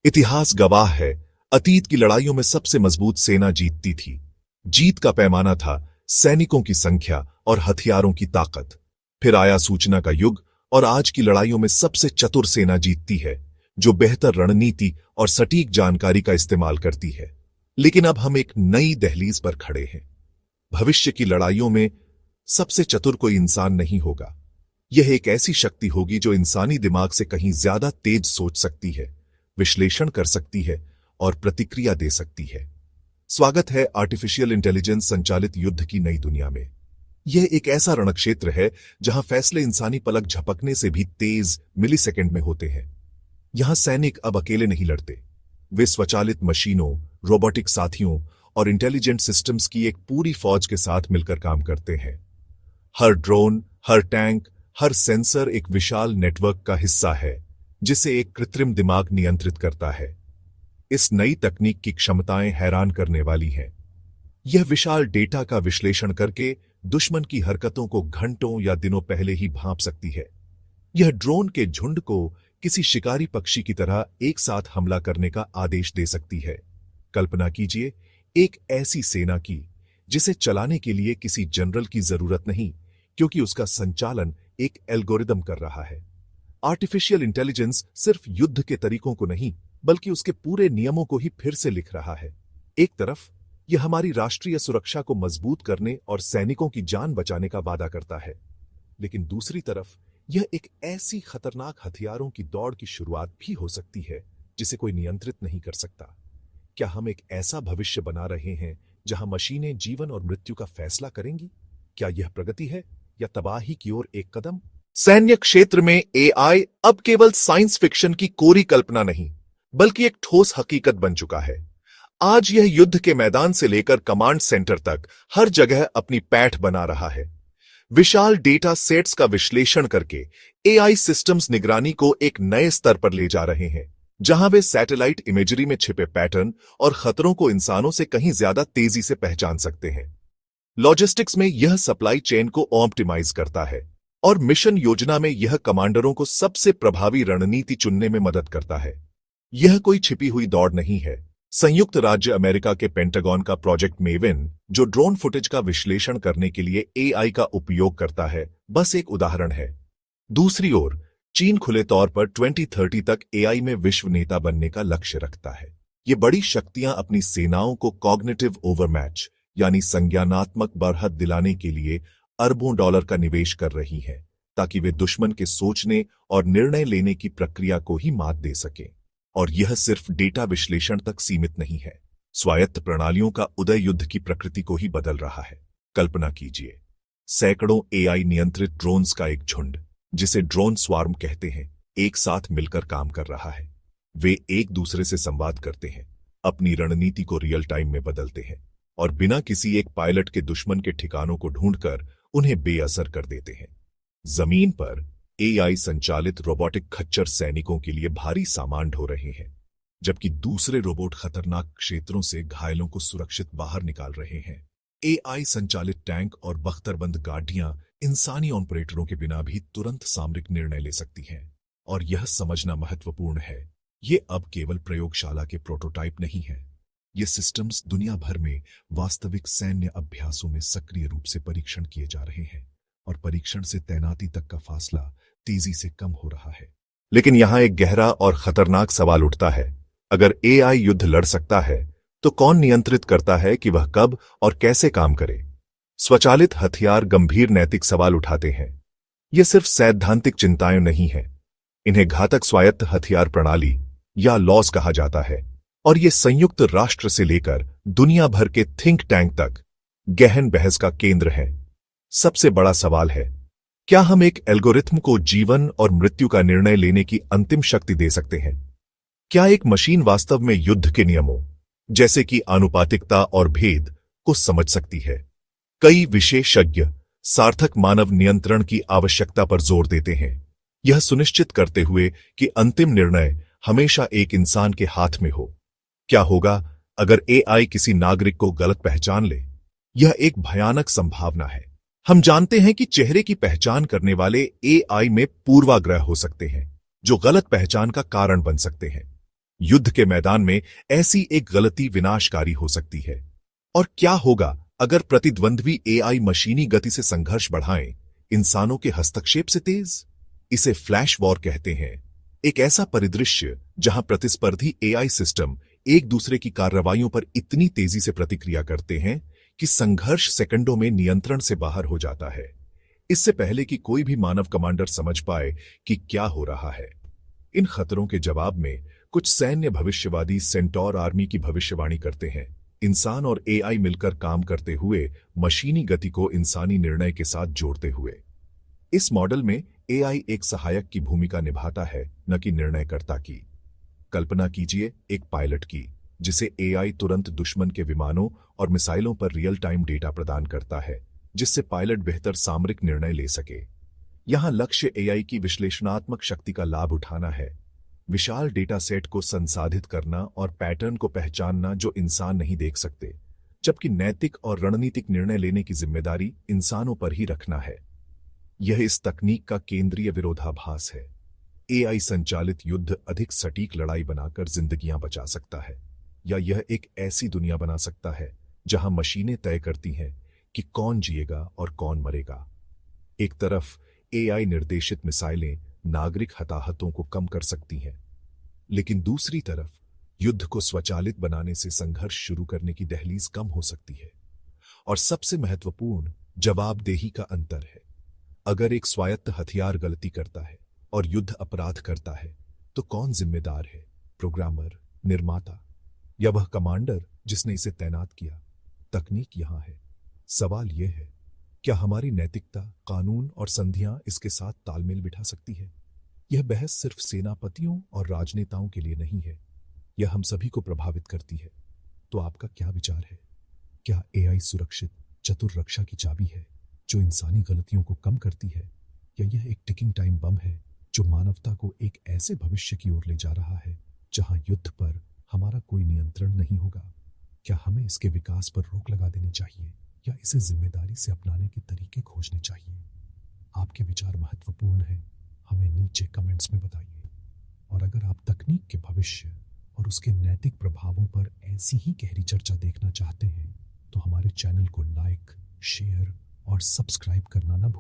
इतिहास गवाह है, अतीत की लड़ाइयों में सबसे मजबूत सेना जीतती थी। जीत का पैमाना था सैनिकों की संख्या और हथियारों की ताकत। फिर आया सूचना का युग और आज की लड़ाइयों में सबसे चतुर सेना जीतती है, जो बेहतर रणनीति और सटीक जानकारी का इस्तेमाल करती है। लेकिन अब हम एक नई दहलीज पर खड़े हैं। भविष्य की लड़ाइयों में सबसे चतुर कोई इंसान नहीं होगा। यह एक ऐसी शक्ति होगी जो इंसानी दिमाग से कहीं ज्यादा तेज सोच सकती है, विश्लेषण कर सकती है और प्रतिक्रिया दे सकती है। स्वागत है आर्टिफिशियल इंटेलिजेंस संचालित युद्ध की नई दुनिया में। यह एक ऐसा रणक्षेत्र है जहां फैसले इंसानी पलक झपकने से भी तेज मिलीसेकंड में होते हैं। यहां सैनिक अब अकेले नहीं लड़ते, वे स्वचालित मशीनों, रोबोटिक साथियों और इंटेलिजेंट सिस्टम्स की एक पूरी फौज के साथ मिलकर काम करते हैं। हर ड्रोन, हर टैंक, हर सेंसर एक विशाल नेटवर्क का हिस्सा है, जिसे एक कृत्रिम दिमाग नियंत्रित करता है। इस नई तकनीक की क्षमताएं हैरान करने वाली हैं। यह विशाल डेटा का विश्लेषण करके दुश्मन की हरकतों को घंटों या दिनों पहले ही भांप सकती है। यह ड्रोन के झुंड को किसी शिकारी पक्षी की तरह एक साथ हमला करने का आदेश दे सकती है। कल्पना कीजिए एक ऐसी सेना की जिसे चलाने के लिए किसी जनरल की जरूरत नहीं, क्योंकि उसका संचालन एक एल्गोरिदम कर रहा है। आर्टिफिशियल इंटेलिजेंस सिर्फ युद्ध के तरीकों को नहीं, बल्कि उसके पूरे नियमों को ही फिर से लिख रहा है। एक तरफ यह हमारी राष्ट्रीय सुरक्षा को मजबूत करने और सैनिकों की जान बचाने का वादा करता है, लेकिन दूसरी तरफ यह एक ऐसी खतरनाक हथियारों की दौड़ की शुरुआत भी हो सकती है जिसे कोई नियंत्रित नहीं कर सकता। क्या हम एक ऐसा भविष्य बना रहे हैं जहां मशीनें जीवन और मृत्यु का फैसला करेंगी? क्या यह प्रगति है या तबाही की ओर एक कदम? सैन्य क्षेत्र में एआई अब केवल साइंस फिक्शन की कोरी कल्पना नहीं, बल्कि एक ठोस हकीकत बन चुका है। आज यह युद्ध के मैदान से लेकर कमांड सेंटर तक हर जगह अपनी पैठ बना रहा है। विशाल डेटा सेट्स का विश्लेषण करके एआई सिस्टम्स निगरानी को एक नए स्तर पर ले जा रहे हैं, जहां वे सैटेलाइट इमेजरी में छिपे पैटर्न और खतरों को इंसानों से कहीं ज्यादा तेजी से पहचान सकते हैं। लॉजिस्टिक्स में यह सप्लाई चेन को ऑप्टिमाइज करता है और मिशन योजना में यह कमांडरों को सबसे प्रभावी रणनीति चुनने में मदद करता है। यह कोई छिपी हुई दौड़ नहीं है। संयुक्त राज्य अमेरिका के पेंटागन का प्रोजेक्ट मेविन, जो ड्रोन फुटेज का विश्लेषण करने के लिए एआई का उपयोग करता है, बस एक उदाहरण है। दूसरी ओर चीन खुले तौर पर 2030 तक एआई में विश्व नेता बनने का लक्ष्य रखता है। ये बड़ी शक्तियां अपनी सेनाओं को कॉग्निटिव ओवरमैच यानी संज्ञानात्मक बढ़त दिलाने के लिए अरबों डॉलर का निवेश कर रही हैं, ताकि वे दुश्मन के सोचने और निर्णय लेने की प्रक्रिया को ही मात दे सकें। और यह सिर्फ डेटा विश्लेषण तक सीमित नहीं है। स्वायत्त प्रणालियों का उदय युद्ध की प्रकृति को ही बदल रहा है। कल्पना कीजिए, सैकड़ों एआई नियंत्रित ड्रोन्स का एक झुंड, जिसे ड्रोन स्वार्म कहते हैं, एक साथ मिलकर काम कर रहा है। वे एक दूसरे से संवाद करते हैं, अपनी रणनीति को रियल टाइम में बदलते हैं और बिना किसी एक पायलट के दुश्मन के ठिकानों को ढूंढकर उन्हें बेअसर कर देते हैं। जमीन पर एआई संचालित रोबोटिक खच्चर सैनिकों के लिए भारी सामान ढो रहे हैं, जबकि दूसरे रोबोट खतरनाक क्षेत्रों से घायलों को सुरक्षित बाहर निकाल रहे हैं। एआई संचालित टैंक और बख्तरबंद गाड़ियां इंसानी ऑपरेटरों के बिना भी तुरंत सामरिक निर्णय ले सकती हैं। और यह समझना महत्वपूर्ण है, ये अब केवल प्रयोगशाला के प्रोटोटाइप नहीं है। ये सिस्टम्स दुनिया भर में वास्तविक सैन्य अभ्यासों में सक्रिय रूप से परीक्षण किए जा रहे हैं, और परीक्षण से तैनाती तक का फासला तेजी से कम हो रहा है। लेकिन यहां एक गहरा और खतरनाक सवाल उठता है। अगर एआई युद्ध लड़ सकता है, तो कौन नियंत्रित करता है कि वह कब और कैसे काम करे? स्वचालित हथियार गंभीर नैतिक सवाल उठाते हैं। ये सिर्फ सैद्धांतिक चिंताएं नहीं हैं, इन्हें घातक स्वायत्त हथियार प्रणाली या लॉस कहा जाता है, और ये संयुक्त राष्ट्र से लेकर दुनिया भर के थिंक टैंक तक गहन बहस का केंद्र है। सबसे बड़ा सवाल है, क्या हम एक एल्गोरिथम को जीवन और मृत्यु का निर्णय लेने की अंतिम शक्ति दे सकते हैं? क्या एक मशीन वास्तव में युद्ध के नियमों, जैसे कि आनुपातिकता और भेद, को समझ सकती है? कई विशेषज्ञ सार्थक मानव नियंत्रण की आवश्यकता पर जोर देते हैं, यह सुनिश्चित करते हुए कि अंतिम निर्णय हमेशा एक इंसान के हाथ में हो। क्या होगा अगर एआई किसी नागरिक को गलत पहचान ले? यह एक भयानक संभावना है। हम जानते हैं कि चेहरे की पहचान करने वाले एआई में पूर्वाग्रह हो सकते हैं, जो गलत पहचान का कारण बन सकते हैं। युद्ध के मैदान में ऐसी एक गलती विनाशकारी हो सकती है। और क्या होगा अगर प्रतिद्वंद्वी एआई मशीनी गति से संघर्ष बढ़ाएं, इंसानों के हस्तक्षेप से तेज? इसे फ्लैश वॉर कहते हैं। एक ऐसा परिदृश्य जहां प्रतिस्पर्धी एआई सिस्टम एक दूसरे की कार्रवाइयों पर इतनी तेजी से प्रतिक्रिया करते हैं कि संघर्ष सेकंडों में नियंत्रण से बाहर हो जाता है, इससे पहले कि कोई भी मानव कमांडर समझ पाए कि क्या हो रहा है। इन खतरों के जवाब में कुछ सैन्य भविष्यवादी सेंटौर आर्मी की भविष्यवाणी करते हैं, इंसान और एआई मिलकर काम करते हुए मशीनी गति को इंसानी निर्णय के साथ जोड़ते हुए। इस मॉडल में एआई एक सहायक की भूमिका निभाता है, न कि निर्णयकर्ता की। कल्पना कीजिए एक पायलट की, जिसे एआई तुरंत दुश्मन के विमानों और मिसाइलों पर रियल टाइम डेटा प्रदान करता है, जिससे पायलट बेहतर सामरिक निर्णय ले सके। यहां लक्ष्य एआई की विश्लेषणात्मक शक्ति का लाभ उठाना है, विशाल डेटा सेट को संसाधित करना और पैटर्न को पहचानना जो इंसान नहीं देख सकते, जबकि नैतिक और रणनीतिक निर्णय लेने की जिम्मेदारी इंसानों पर ही रखना है। यह इस तकनीक का केंद्रीय विरोधाभास है। एआई संचालित युद्ध अधिक सटीक लड़ाई बनाकर जिंदगियां बचा सकता है, या यह एक ऐसी दुनिया बना सकता है जहां मशीनें तय करती हैं कि कौन जिएगा और कौन मरेगा। एक तरफ एआई निर्देशित मिसाइलें नागरिक हताहतों को कम कर सकती हैं, लेकिन दूसरी तरफ युद्ध को स्वचालित बनाने से संघर्ष शुरू करने की दहलीज कम हो सकती है। और सबसे महत्वपूर्ण जवाबदेही का अंतर है। अगर एक स्वायत्त हथियार गलती करता है और युद्ध अपराध करता है, तो कौन जिम्मेदार है? प्रोग्रामर, निर्माता, या वह कमांडर जिसने इसे तैनात किया? तकनीक यहां है। सवाल यह है, क्या हमारी नैतिकता, कानून और संधियां इसके साथ तालमेल बिठा सकती है? यह बहस सिर्फ सेनापतियों और राजनेताओं के लिए नहीं है, यह हम सभी को प्रभावित करती है। तो आपका क्या विचार है? क्या एआई सुरक्षित चतुर रक्षा की चाबी है जो इंसानी गलतियों को कम करती है, या यह एक टिकिंग टाइम बम है जो मानवता को एक ऐसे भविष्य की ओर ले जा रहा है जहां युद्ध पर हमारा कोई नियंत्रण नहीं होगा? क्या हमें इसके विकास पर रोक लगा देनी चाहिए, या इसे जिम्मेदारी से अपनाने के तरीके खोजने चाहिए? आपके विचार महत्वपूर्ण हैं, हमें नीचे कमेंट्स में बताइए। और अगर आप तकनीक के भविष्य और उसके नैतिक प्रभावों पर ऐसी ही गहरी चर्चा देखना चाहते हैं, तो हमारे चैनल को लाइक, शेयर और सब्सक्राइब करना ना भूलें।